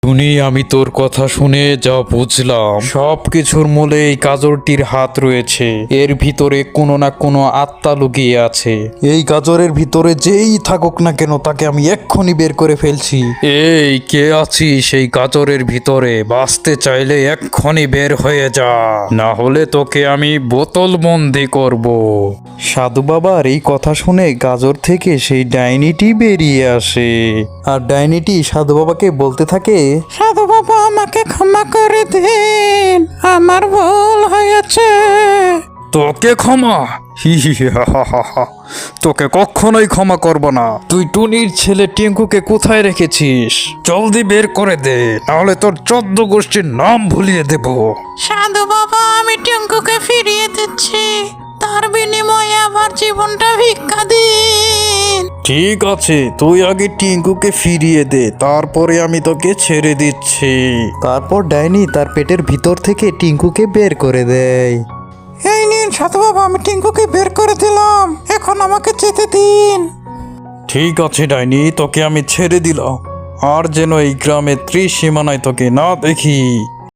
টুনি, আমি তোর কথা শুনে যা বুঝলাম সব কিছুর মূলে এই গাজরটির হাত রয়েছে। এর ভিতরে কোনো না কোনো আত্মা লুকিয়ে আছে। এই গাজরের ভিতরে যেই থাকুক না কেন তাকে আমি এক্ষুনি বের করে ফেলছি। এই কে আছিস সেই গাজরের ভিতরে? বাঁচতে চাইলে এক্ষুনি বের হয়ে যা, না হলে তোকে আমি বোতল বন্দি করব। সাধু বাবার এই কথা শুনে গাজর থেকে সেই ডাইনিটি বেরিয়ে আসে। আর ডাইনিটি সাধু বাবাকে বলতে থাকে, সাধু বাবা, আমাকে ক্ষমা করে দিন, আমার ভুল হয়েছে। তোকে ক্ষমা? হি হি হি হা হা হা হা। তোকে কখনোই ক্ষমা করব না। তুই টুনির ছেলে টিঙ্কুকে কোথায় রেখেছিস? জলদি বের করে দে, নাহলে তোর 14 গোষ্ঠীর নাম ভুলিয়ে দেব। সাধু বাবা, আমি টিঙ্কুকে ফিরিয়ে দিচ্ছি, তার বিনিময়ে আমার জীবনটা ভিক্ষা দিন। ঠিক আছে, তুই আগে টিঙ্কুকে ফিরিয়ে দে, তারপরে আমি তোকে ছেড়ে দিচ্ছি। তারপর ডাইনি তার পেটের ভিতর থেকে টিঙ্কুকে বের করে দেয়। এই নিন সাধু বাবা, আমি টিঙ্কুকে বের করে দিলাম, এখন আমাকে যেতে দিন। ঠিক আছে ডাইনি, তোকে আমি ছেড়ে দিলাম। আর যেন এই গ্রামের ত্রিসীমানায় তোকে না দেখি।